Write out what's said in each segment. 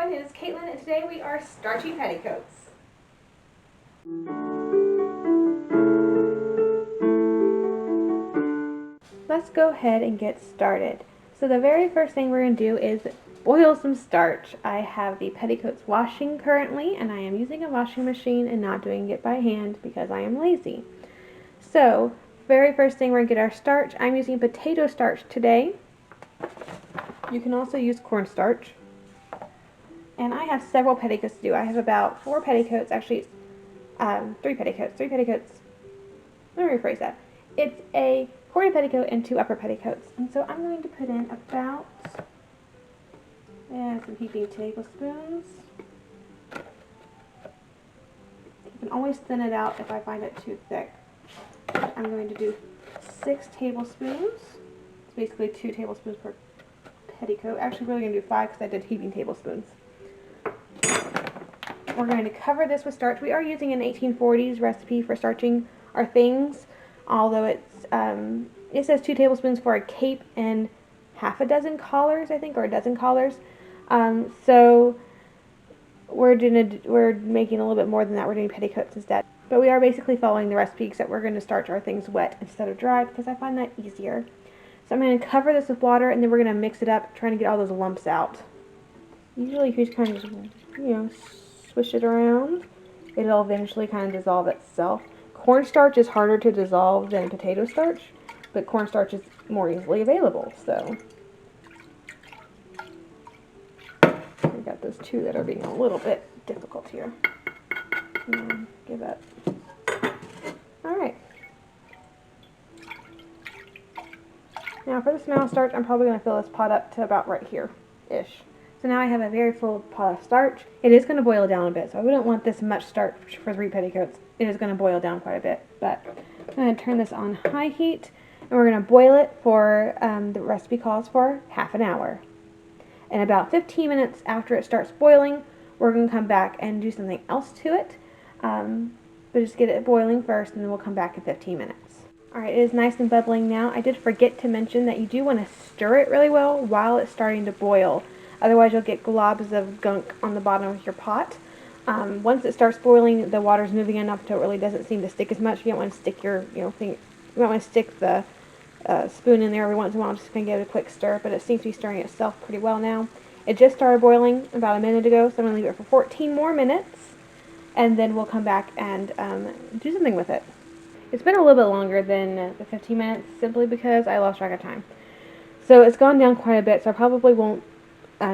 everyone, it is Caitlin and today we are starching petticoats. Let's go ahead and get started. So the very first thing we're going to do is boil some starch. I have the petticoats washing currently and I am using a washing machine and not doing it by hand because I am lazy. So very first thing we're going to get our starch. I'm using potato starch today. You can also use cornstarch. And I have several petticoats to do. I have about 4 petticoats, actually 3 petticoats. Let me rephrase that. It's a quarter petticoat and 2 upper petticoats. And so I'm going to put in about some heaping tablespoons. You can always thin it out if I find it too thick. I'm going to do 6 tablespoons. It's basically 2 tablespoons per petticoat. Actually, we're really going to do 5 because I did heaping tablespoons. We're going to cover this with starch. We are using an 1840s recipe for starching our things, although it says 2 tablespoons for a cape and half a dozen collars, I think, or a dozen collars. So we're making a little bit more than that. We're doing petticoats instead. But we are basically following the recipe, except we're going to starch our things wet instead of dry because I find that easier. So I'm going to cover this with water and then we're going to mix it up, trying to get all those lumps out. Usually if you just kind of just, swish it around, it'll eventually kind of dissolve itself. Cornstarch is harder to dissolve than potato starch, but cornstarch is more easily available, so we got those 2 that are being a little bit difficult here. Give up. Alright. Now for this amount of starch, I'm probably going to fill this pot up to about right here-ish. So now I have a very full pot of starch. It is going to boil down a bit, so I wouldn't want this much starch for 3 petticoats. It is going to boil down quite a bit, but I'm going to turn this on high heat, and we're going to boil it for, the recipe calls for, half an hour. And about 15 minutes after it starts boiling, we're going to come back and do something else to it. But just get it boiling first, and then we'll come back in 15 minutes. Alright, it is nice and bubbling now. I did forget to mention that you do want to stir it really well while it's starting to boil. Otherwise, you'll get globs of gunk on the bottom of your pot. Once it starts boiling, the water's moving enough so it really doesn't seem to stick as much. You don't want to stick your, you don't want to stick the spoon in there every once in a while. Just going to give it a quick stir, but it seems to be stirring itself pretty well now. It just started boiling about a minute ago, so I'm going to leave it for 14 more minutes, and then we'll come back and do something with it. It's been a little bit longer than the 15 minutes, simply because I lost track of time. So it's gone down quite a bit, so I probably won't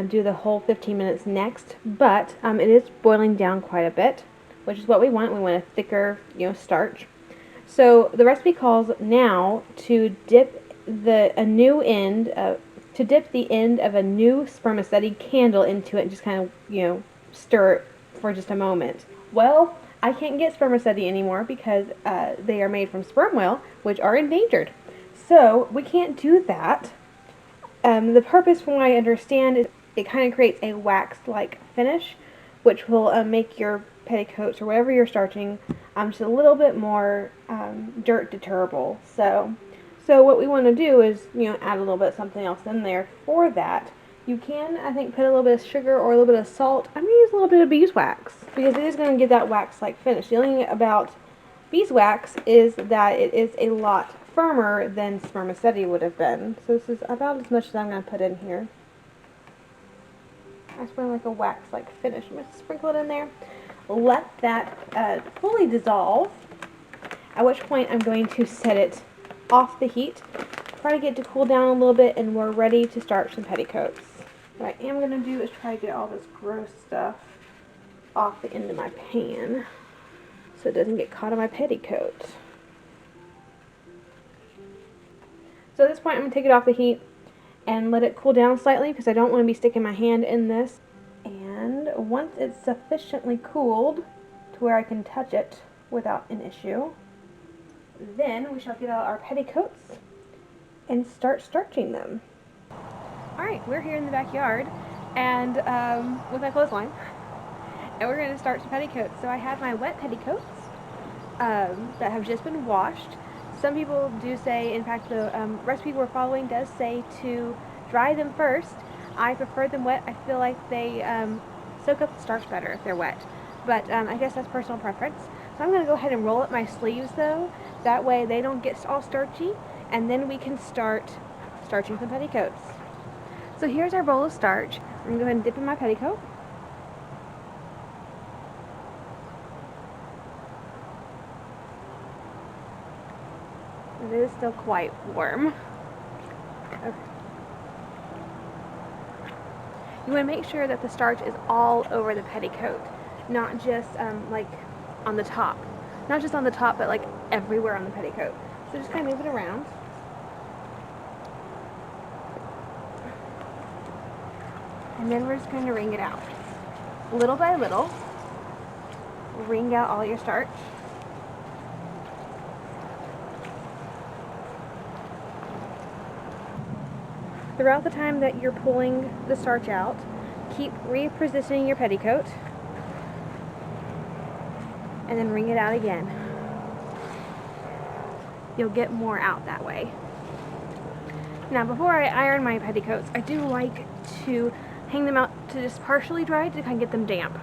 do the whole 15 minutes next, but it is boiling down quite a bit, which is what we want. We want a thicker, starch. So the recipe calls now to dip the end of a new spermaceti candle into it and just kind of, stir it for just a moment. Well, I can't get spermaceti anymore because they are made from sperm whale, which are endangered. So we can't do that. The purpose, from what I understand, is it kind of creates a wax-like finish, which will make your petticoats or whatever you're starching just a little bit more dirt deterrable. So what we want to do is, add a little bit of something else in there for that. You can, I think, put a little bit of sugar or a little bit of salt. I'm going to use a little bit of beeswax because it is going to give that wax-like finish. The only thing about beeswax is that it is a lot firmer than spermaceti would have been. So this is about as much as I'm going to put in here. I just want like a wax-like finish. I'm going to sprinkle it in there. Let that fully dissolve, at which point I'm going to set it off the heat. Try to get it to cool down a little bit, and we're ready to starch some petticoats. What I am going to do is try to get all this gross stuff off the end of my pan so it doesn't get caught on my petticoat. So at this point I'm going to take it off the heat and let it cool down slightly because I don't want to be sticking my hand in this. And once it's sufficiently cooled to where I can touch it without an issue, then we shall get out our petticoats and start starching them. Alright, we're here in the backyard and with my clothesline, and we're going to start some petticoats. So I have my wet petticoats that have just been washed. Some people do say, in fact the recipe we're following does say to dry them first. I prefer them wet. I feel like they soak up the starch better if they're wet. But I guess that's personal preference. So I'm going to go ahead and roll up my sleeves though. That way they don't get all starchy, and then we can start starching some petticoats. So here's our bowl of starch. I'm going to go ahead and dip in my petticoat. It is still quite warm. Okay. You want to make sure that the starch is all over the petticoat, not just like on the top. Not just on the top, but like everywhere on the petticoat. So just kind of move it around. And then we're just going to wring it out. Little by little, wring out all your starch. Throughout the time that you're pulling the starch out, keep repositioning your petticoat and then wring it out again. You'll get more out that way. Now before I iron my petticoats, I do like to hang them out to just partially dry to kind of get them damp.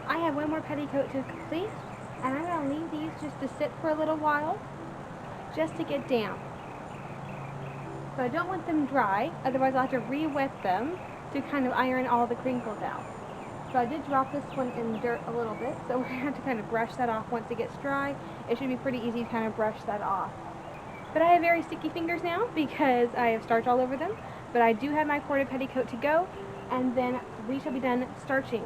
I have one more petticoat to complete, and I'm going to leave these just to sit for a little while, just to get damp. So I don't want them dry, otherwise I'll have to re-wet them to kind of iron all the crinkles out. So I did drop this one in the dirt a little bit, so we're going to have to kind of brush that off once it gets dry. It should be pretty easy to kind of brush that off. But I have very sticky fingers now because I have starch all over them, but I do have my corded petticoat to go, and then we shall be done starching.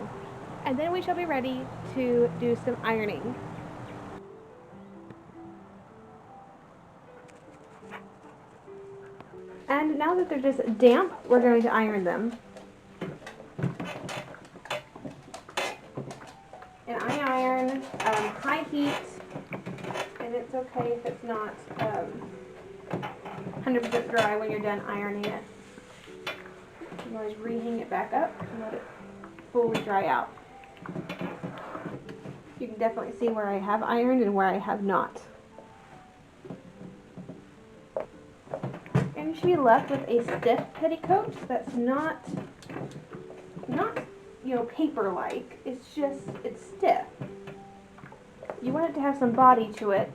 And then we shall be ready to do some ironing. And now that they're just damp, we're going to iron them. And I iron high heat, and it's okay if it's not 100% dry when you're done ironing it. You always re-hang it back up and let it fully dry out. You can definitely see where I have ironed and where I have not. And you should be left with a stiff petticoat that's not paper-like. It's just, it's stiff. You want it to have some body to it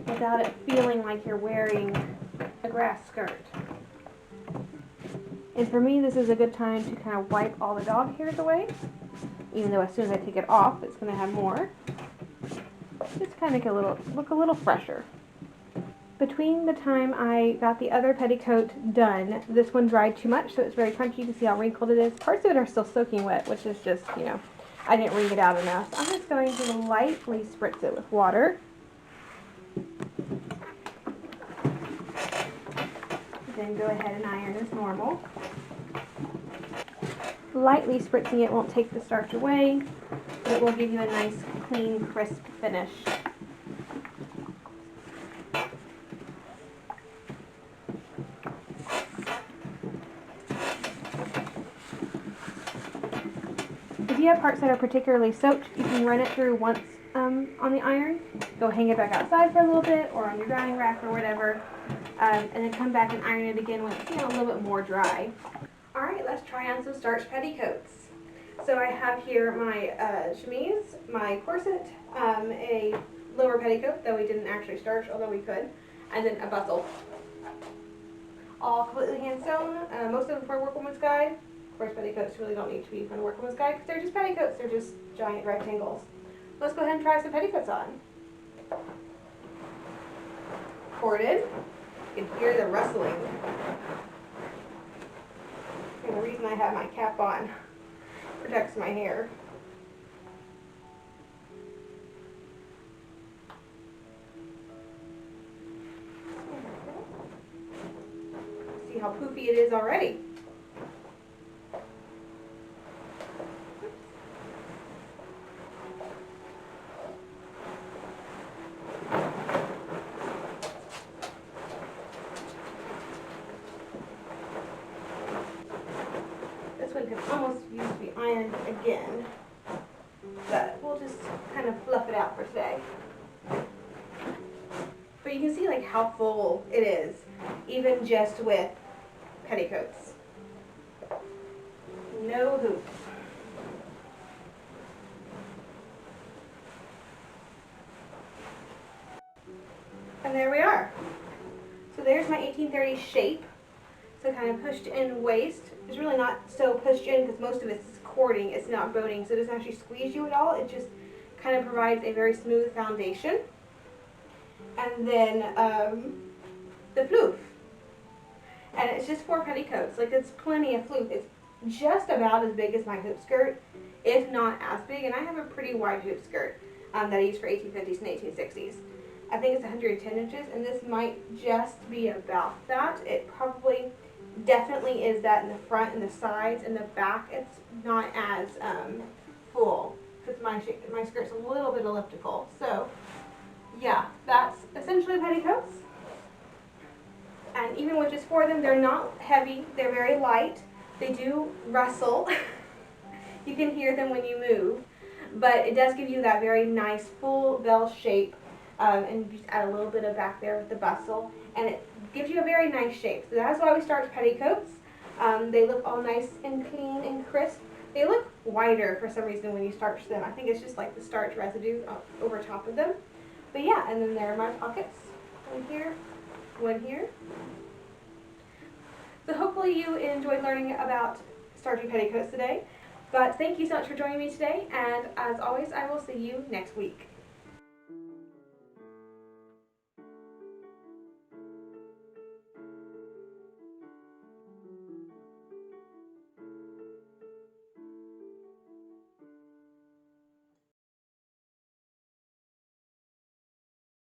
without it feeling like you're wearing a grass skirt. And for me, this is a good time to kind of wipe all the dog hairs away, even though as soon as I take it off, it's going to have more. Just kind of look a little fresher. Between the time I got the other petticoat done, this one dried too much, so it's very crunchy. You can see how wrinkled it is. Parts of it are still soaking wet, which is just, I didn't wring it out enough. I'm just going to lightly spritz it with water. Then go ahead and iron as normal. Lightly spritzing it won't take the starch away, but it will give you a nice, clean, crisp finish. If you have parts that are particularly soaked, you can run it through once on the iron. Go hang it back outside for a little bit, or on your drying rack or whatever, and then come back and iron it again when it's a little bit more dry. Alright, let's try on some starched petticoats. So I have here my chemise, my corset, a lower petticoat that we didn't actually starch, although we could, and then a bustle. All completely hand sewn, most of them for a workwoman's guide. Of course, petticoats really don't need to be from a workwoman's guide because they're just petticoats, they're just giant rectangles. Let's go ahead and try some petticoats on. Corded, you can hear the rustling. And the reason I have my cap on protects my hair. how poofy it is already. This one could almost use to be ironed again, but we'll just kind of fluff it out for today. But you can see like how full it is, even just with petticoats. No hoops. And there we are. So there's my 1830 shape. So kind of pushed in waist. It's really not so pushed in because most of it's cording, it's not boning, so it doesn't actually squeeze you at all. It just kind of provides a very smooth foundation. And then the floof. And it's just 4 petticoats. Like, it's plenty of floof. It's just about as big as my hoop skirt, if not as big. And I have a pretty wide hoop skirt that I use for 1850s and 1860s. I think it's 110 inches, and this might just be about that. It probably definitely is that in the front and the sides and the back. It's not as full because my skirt's a little bit elliptical. So yeah, that's essentially petticoats. And even with just 4 of them, they're not heavy. They're very light. They do rustle. You can hear them when you move, but it does give you that very nice full bell shape. And just add a little bit of back there with the bustle, and it gives you a very nice shape. So that's why we starch petticoats. They look all nice and clean and crisp. They look whiter for some reason when you starch them. I think it's just like the starch residue over top of them. But yeah, and then there are my pockets. One here, one here. So hopefully you enjoyed learning about starching petticoats today. But thank you so much for joining me today, and as always, I will see you next week.